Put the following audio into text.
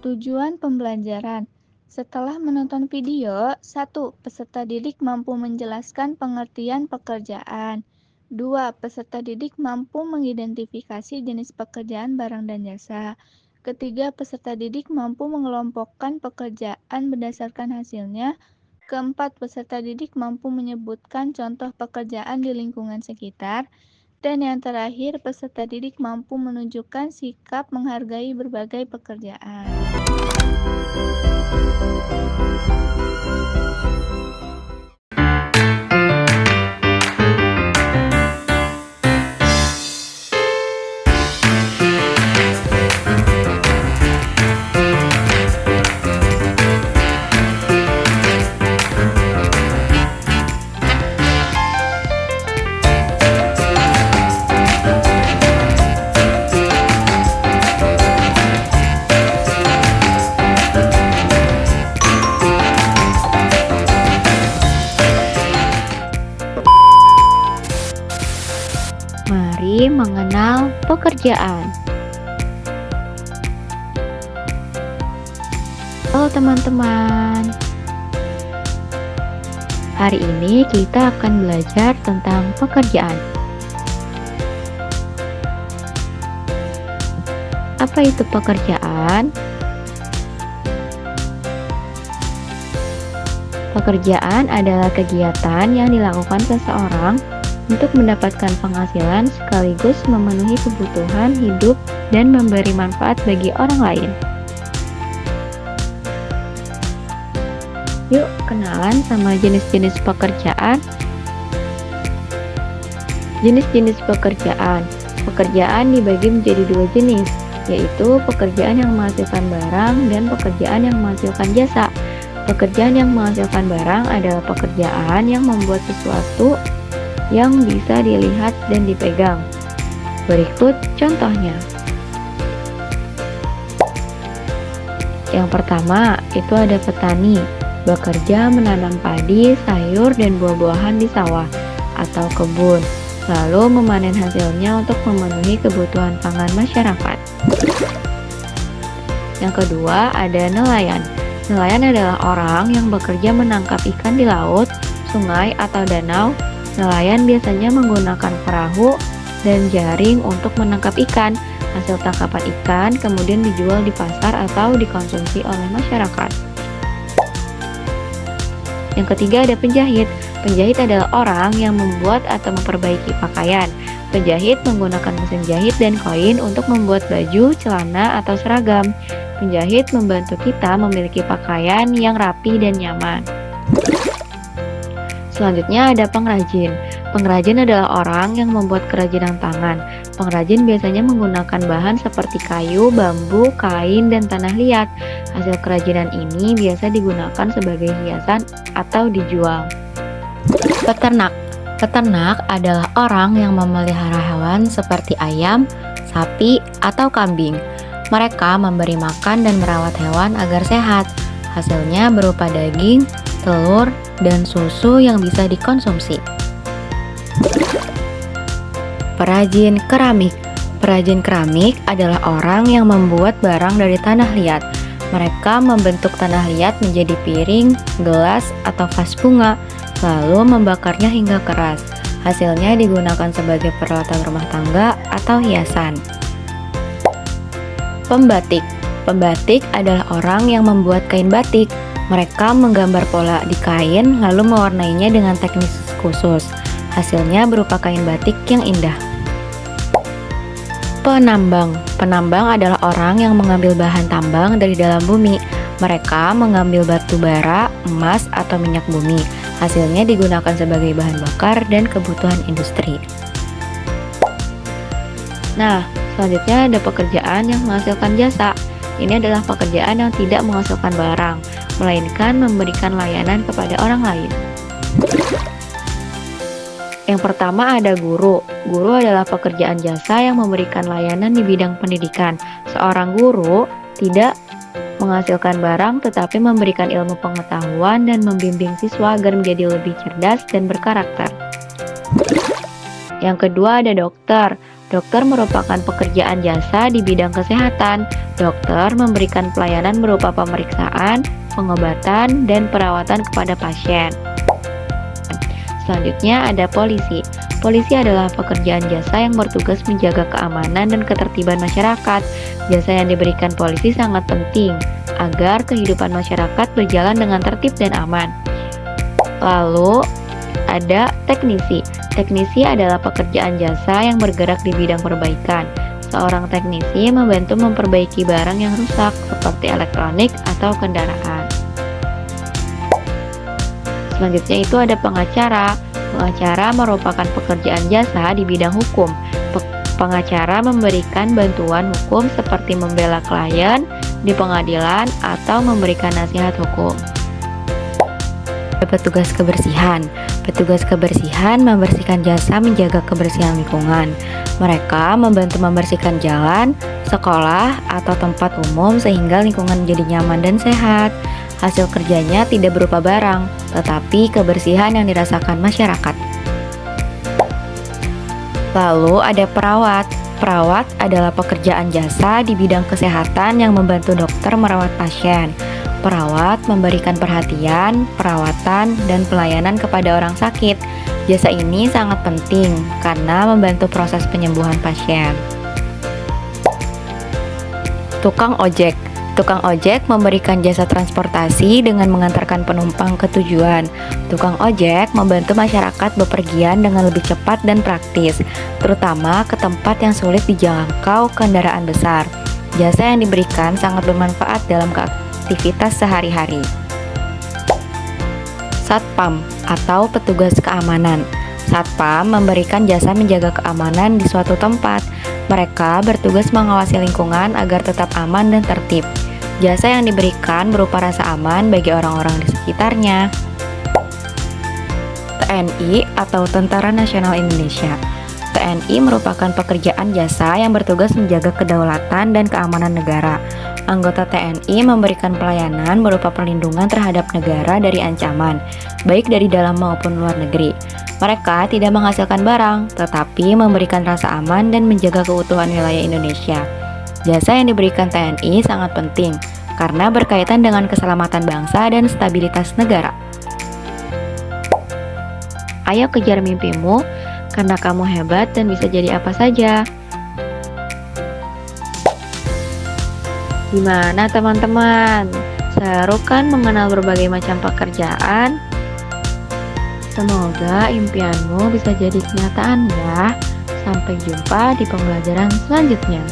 Tujuan pembelajaran. Setelah menonton video, 1. Peserta didik mampu menjelaskan pengertian pekerjaan. 2. Peserta didik mampu mengidentifikasi jenis pekerjaan barang dan jasa. Ketiga, peserta didik mampu mengelompokkan pekerjaan berdasarkan hasilnya. Keempat, peserta didik mampu menyebutkan contoh pekerjaan di lingkungan sekitar. Dan yang terakhir, peserta didik mampu menunjukkan sikap menghargai berbagai pekerjaan. Mari mengenal pekerjaan. Halo teman-teman. Hari ini kita akan belajar tentang pekerjaan. Apa itu pekerjaan? Pekerjaan adalah kegiatan yang dilakukan seseorang untuk mendapatkan penghasilan sekaligus memenuhi kebutuhan hidup dan memberi manfaat bagi orang lain. Yuk kenalan sama jenis-jenis pekerjaan. Jenis-jenis pekerjaan. Pekerjaan dibagi menjadi dua jenis, yaitu pekerjaan yang menghasilkan barang dan pekerjaan yang menghasilkan jasa. Pekerjaan yang menghasilkan barang adalah pekerjaan yang membuat sesuatu yang bisa dilihat dan dipegang. Berikut contohnya. Yang pertama, itu ada petani, bekerja menanam padi, sayur, dan buah-buahan di sawah atau kebun, lalu memanen hasilnya untuk memenuhi kebutuhan pangan masyarakat. Yang kedua, ada nelayan. Nelayan adalah orang yang bekerja menangkap ikan di laut, sungai, atau danau. Nelayan biasanya menggunakan perahu dan jaring untuk menangkap ikan. Hasil tangkapan ikan kemudian dijual di pasar atau dikonsumsi oleh masyarakat. Yang ketiga ada penjahit. Penjahit adalah orang yang membuat atau memperbaiki pakaian. Penjahit menggunakan mesin jahit dan koin untuk membuat baju, celana, atau seragam. Penjahit membantu kita memiliki pakaian yang rapi dan nyaman. Selanjutnya ada pengrajin. Pengrajin adalah orang yang membuat kerajinan tangan. Pengrajin biasanya menggunakan bahan seperti kayu, bambu, kain, dan tanah liat. Hasil kerajinan ini biasa digunakan sebagai hiasan atau dijual. Peternak. Peternak adalah orang yang memelihara hewan seperti ayam, sapi, atau kambing. Mereka memberi makan dan merawat hewan agar sehat. Hasilnya berupa daging, telur, dan susu yang bisa dikonsumsi. Perajin keramik. Perajin keramik adalah orang yang membuat barang dari tanah liat. Mereka membentuk tanah liat menjadi piring, gelas, atau vas bunga, lalu membakarnya hingga keras. Hasilnya digunakan sebagai peralatan rumah tangga atau hiasan. Pembatik. Pembatik adalah orang yang membuat kain batik. Mereka menggambar pola di kain lalu mewarnainya dengan teknik khusus. Hasilnya berupa kain batik yang indah. Penambang. Penambang adalah orang yang mengambil bahan tambang dari dalam bumi. Mereka mengambil batu bara, emas, atau minyak bumi. Hasilnya digunakan sebagai bahan bakar dan kebutuhan industri. Nah, selanjutnya ada pekerjaan yang menghasilkan jasa. Ini adalah pekerjaan yang tidak menghasilkan barang, melainkan memberikan layanan kepada orang lain. Yang pertama ada guru. Guru adalah pekerjaan jasa yang memberikan layanan di bidang pendidikan. Seorang guru tidak menghasilkan barang tetapi memberikan ilmu pengetahuan dan membimbing siswa agar menjadi lebih cerdas dan berkarakter. Yang kedua ada dokter. Dokter merupakan pekerjaan jasa di bidang kesehatan. Dokter memberikan pelayanan berupa pemeriksaan, pengobatan, dan perawatan kepada pasien. Selanjutnya ada polisi. Polisi adalah pekerjaan jasa yang bertugas menjaga keamanan dan ketertiban masyarakat. Jasa yang diberikan polisi sangat penting agar kehidupan masyarakat berjalan dengan tertib dan aman. Lalu ada teknisi. Teknisi adalah pekerjaan jasa yang bergerak di bidang perbaikan. Seorang teknisi membantu memperbaiki barang yang rusak seperti elektronik atau kendaraan. Selanjutnya itu ada pengacara. Pengacara merupakan pekerjaan jasa di bidang hukum. Pengacara memberikan bantuan hukum seperti membela klien di pengadilan atau memberikan nasihat hukum. Petugas kebersihan. Petugas kebersihan membersihkan jasa menjaga kebersihan lingkungan. Mereka membantu membersihkan jalan, sekolah, atau tempat umum sehingga lingkungan menjadi nyaman dan sehat. Hasil kerjanya tidak berupa barang, tetapi kebersihan yang dirasakan masyarakat. Lalu ada perawat. Perawat adalah pekerjaan jasa di bidang kesehatan yang membantu dokter merawat pasien. Perawat memberikan perhatian, perawatan, dan pelayanan kepada orang sakit. Jasa ini sangat penting karena membantu proses penyembuhan pasien. Tukang ojek. Tukang ojek memberikan jasa transportasi dengan mengantarkan penumpang ke tujuan. Tukang ojek membantu masyarakat bepergian dengan lebih cepat dan praktis, terutama ke tempat yang sulit dijangkau kendaraan besar. Jasa yang diberikan sangat bermanfaat dalam aktivitas sehari-hari. Satpam atau petugas keamanan. Satpam memberikan jasa menjaga keamanan di suatu tempat. Mereka bertugas mengawasi lingkungan agar tetap aman dan tertib. Jasa yang diberikan berupa rasa aman bagi orang-orang di sekitarnya. TNI atau Tentara Nasional Indonesia. TNI merupakan pekerjaan jasa yang bertugas menjaga kedaulatan dan keamanan negara. Anggota TNI memberikan pelayanan berupa perlindungan terhadap negara dari ancaman, baik dari dalam maupun luar negeri. Mereka tidak menghasilkan barang, tetapi memberikan rasa aman dan menjaga keutuhan wilayah Indonesia. Jasa yang diberikan TNI sangat penting, karena berkaitan dengan keselamatan bangsa dan stabilitas negara. Ayo kejar mimpimu, karena kamu hebat dan bisa jadi apa saja. Gimana teman-teman? Seru kan mengenal berbagai macam pekerjaan? Semoga impianmu bisa jadi kenyataan ya. Sampai jumpa di pembelajaran selanjutnya.